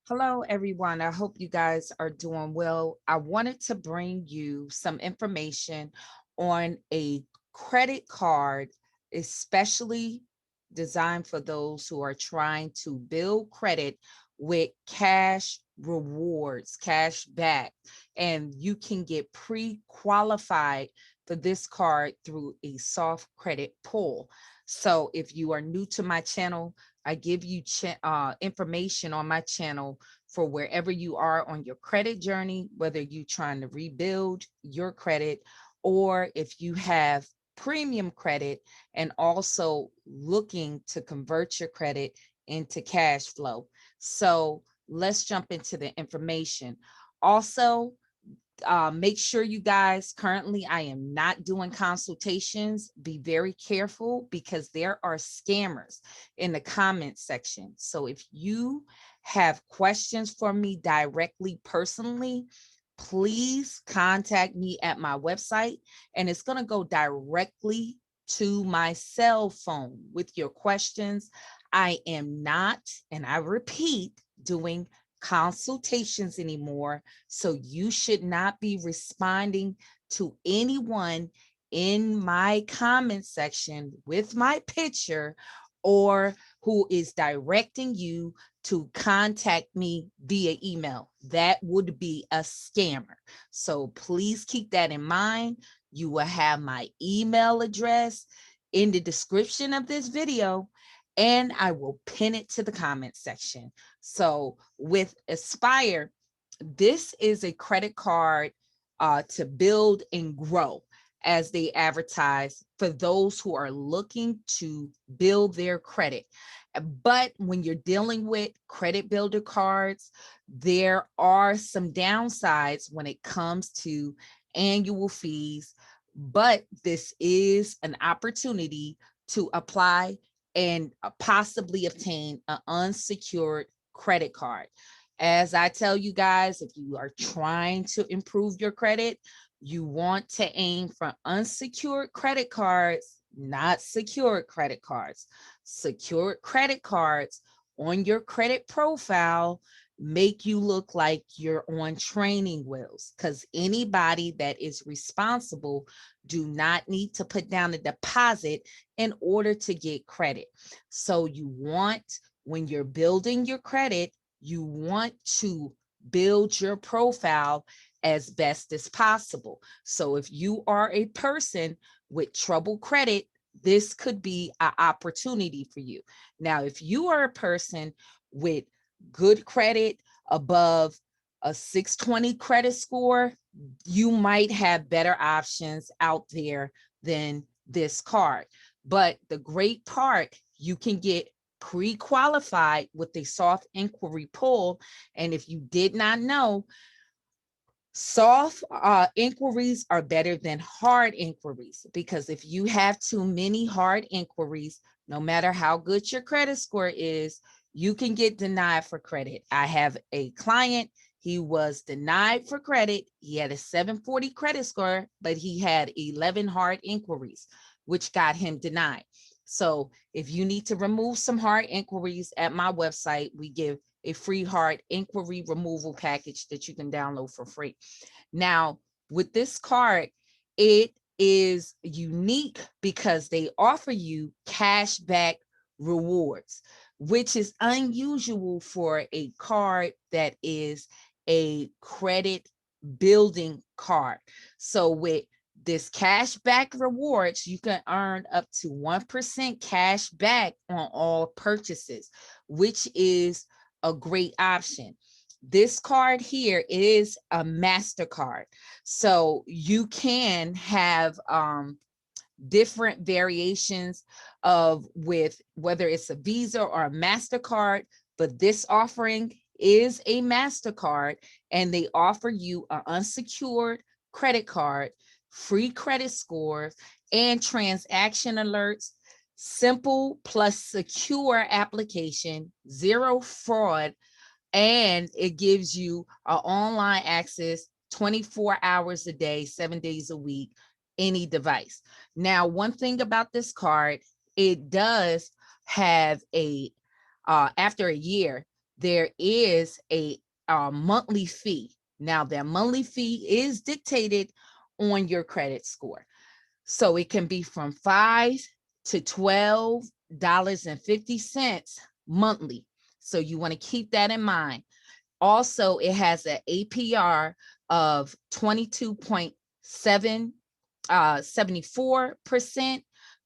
Hello, everyone. I hope you guys are doing well. I wanted to bring you some information on a credit card, especially designed for those who are trying to build credit with cash rewards, cash back, and you can get pre-qualified for this card through a soft credit pull. So if you are new to my channel, I give you information on my channel for wherever you are on your credit journey, whether you're trying to rebuild your credit or if you have premium credit and also looking to convert your credit into cash flow. So let's jump into the information. Also, make sure you guys, currently I am not doing consultations. Be very careful because there are scammers in the comment section. So if you have questions for me directly, personally, please contact me at my website, and it's going to go directly to my cell phone with your questions. I am not, and I repeat, doing consultations anymore. So you should not be responding to anyone in my comment section with my picture or who is directing you to contact me via email. That would be a scammer. So please keep that in mind. You will have my email address in the description of this video, and I will pin it to the comment section. So with Aspire, this is a credit card to build and grow, as they advertise, for those who are looking to build their credit. But when you're dealing with credit builder cards, there are some downsides when it comes to annual fees. But this is an opportunity to apply and possibly obtain an unsecured credit card. As I tell you guys, if you are trying to improve your credit, you want to aim for unsecured credit cards, not secured credit cards. Secured credit cards on your credit profile make you look like you're on training wheels, because anybody that is responsible do not need to put down a deposit in order to get credit. So you want, when you're building your credit, you want to build your profile as best as possible. So if you are a person with troubled credit, this could be an opportunity for you. Now, if you are a person with good credit, above a 620 credit score, you might have better options out there than this card. But the great part, you can get pre-qualified with a soft inquiry pull. And if you did not know, soft inquiries are better than hard inquiries, because if you have too many hard inquiries, no matter how good your credit score is, you can get denied for credit. I have a client, he was denied for credit. He had a 740 credit score, but he had 11 hard inquiries, which got him denied. So if you need to remove some hard inquiries, at my website, we give a free hard inquiry removal package that you can download for free. Now, with this card, it is unique because they offer you cashback rewards, which is unusual for a card that is a credit building card. So with this cashback rewards, you can earn up to 1% cash back on all purchases, which is a great option. This card here is a Mastercard. So you can have different variations of with whether it's a Visa or a Mastercard, but this offering is a Mastercard, and they offer you an unsecured credit card, free credit scores, and transaction alerts, simple plus secure application, zero fraud, and it gives you online access 24 hours a day, 7 days a week, any device. Now, one thing about this card, it does have a after a year, there is a monthly fee. Now, that monthly fee is dictated on your credit score. So it can be from $5 to $12.50 monthly. So you want to keep that in mind. Also, it has an APR of 22.74%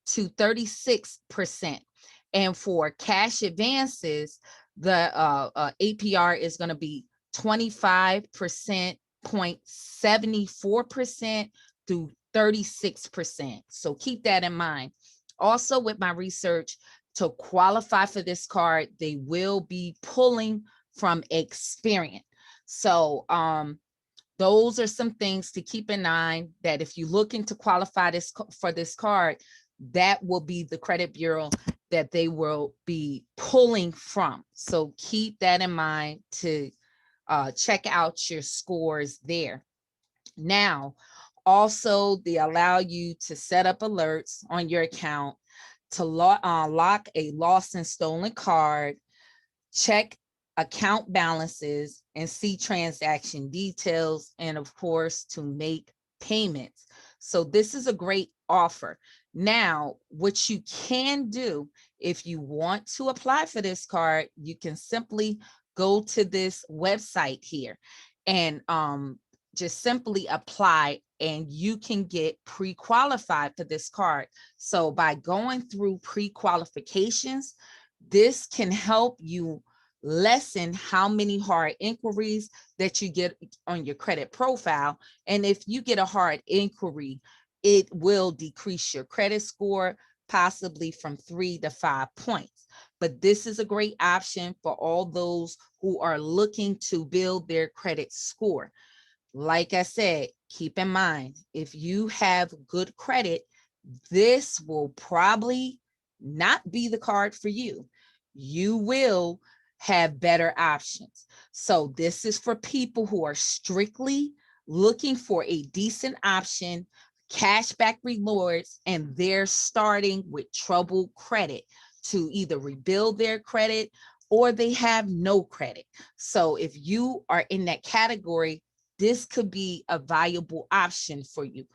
to 36%. And for cash advances, the APR is going to be 25.74% through 36%. So keep that in mind. Also, with my research, to qualify for this card, they will be pulling from Experian. So those are some things to keep in mind, that if you're looking to qualify for this card, that will be the credit bureau that they will be pulling from. So keep that in mind to check out your scores there. Now, also, they allow you to set up alerts on your account to lock a lost and stolen card, check account balances, and see transaction details, and of course, to make payments. So this is a great offer. Now, what you can do if you want to apply for this card, you can simply go to this website here and just simply apply, and you can get pre-qualified for this card. So by going through pre-qualifications, this can help you lessen how many hard inquiries that you get on your credit profile. And if you get a hard inquiry, it will decrease your credit score, possibly from 3 to 5 points. But this is a great option for all those who are looking to build their credit score. Like I said, keep in mind, if you have good credit, this will probably not be the card for you. You will have better options. So this is for people who are strictly looking for a decent option, cashback rewards, and they're starting with troubled credit to either rebuild their credit or they have no credit. So if you are in that category, this could be a valuable option for you.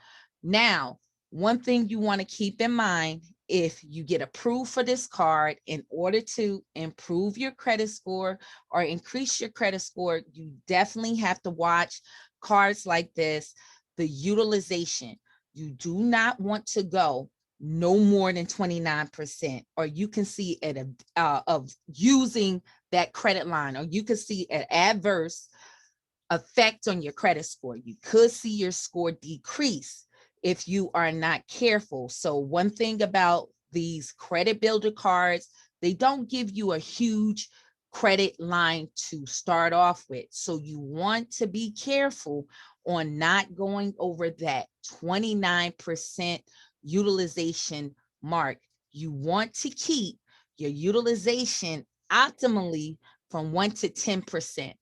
Now, one thing you want to keep in mind, if you get approved for this card, in order to improve your credit score or increase your credit score, you definitely have to watch cards like this, the utilization. You do not want to go no more than 29%, or you can see it of using that credit line, or you can see an adverse effect on your credit score. You could see your score decrease if you are not careful. So one thing about these credit builder cards, they don't give you a huge credit line to start off with. So you want to be careful on not going over that 29% utilization mark. You want to keep your utilization optimally from 1 to 10%.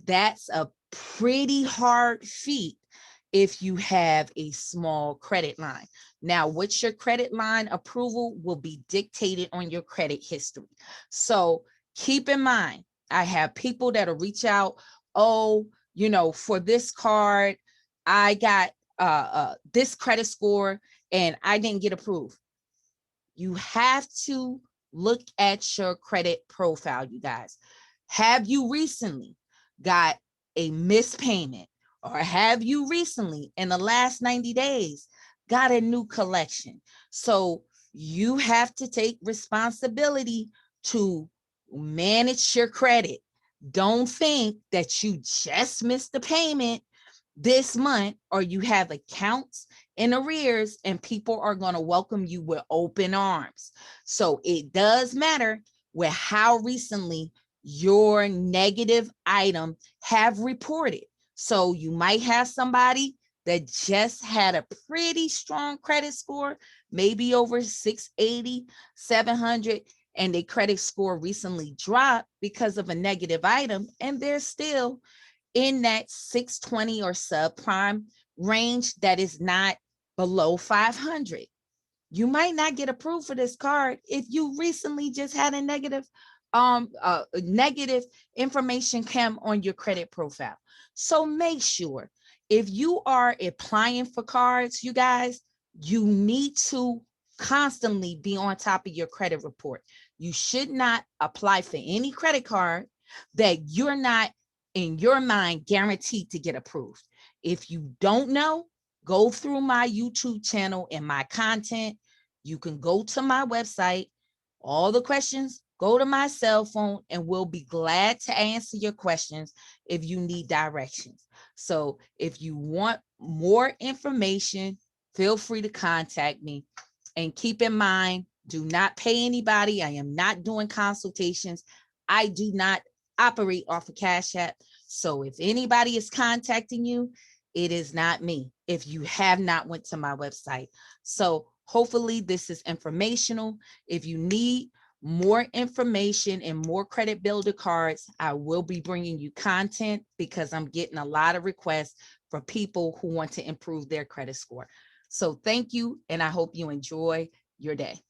That's a pretty hard feat if you have a small credit line. Now, what's your credit line approval will be dictated on your credit history. So keep in mind, I have people that'll reach out, oh, for this card, I got this credit score and I didn't get approved. You have to look at your credit profile, you guys. Have you recently got a missed payment, or have you recently in the last 90 days got a new collection? So you have to take responsibility to manage your credit. Don't think that you just missed the payment this month, or you have accounts in arrears and people are going to welcome you with open arms. So it does matter with how recently your negative item have reported. So you might have somebody that just had a pretty strong credit score, maybe over 680, 700, and their credit score recently dropped because of a negative item, and they're still in that 620 or subprime range that is not below 500. You might not get approved for this card if you recently just had a negative negative information come on your credit profile. So make sure if you are applying for cards, you guys, you need to constantly be on top of your credit report. You should not apply for any credit card that you're not in your mind guaranteed to get approved. If you don't know, go through my YouTube channel and my content. You can go to my website. All the questions, go to my cell phone, and we'll be glad to answer your questions if you need directions. So if you want more information, feel free to contact me. And keep in mind, do not pay anybody. I am not doing consultations. I do not operate off of Cash App. So if anybody is contacting you, it is not me if you have not went to my website. So hopefully this is informational. If you need more information and more credit builder cards, I will be bringing you content because I'm getting a lot of requests for people who want to improve their credit score. So thank you, and I hope you enjoy your day.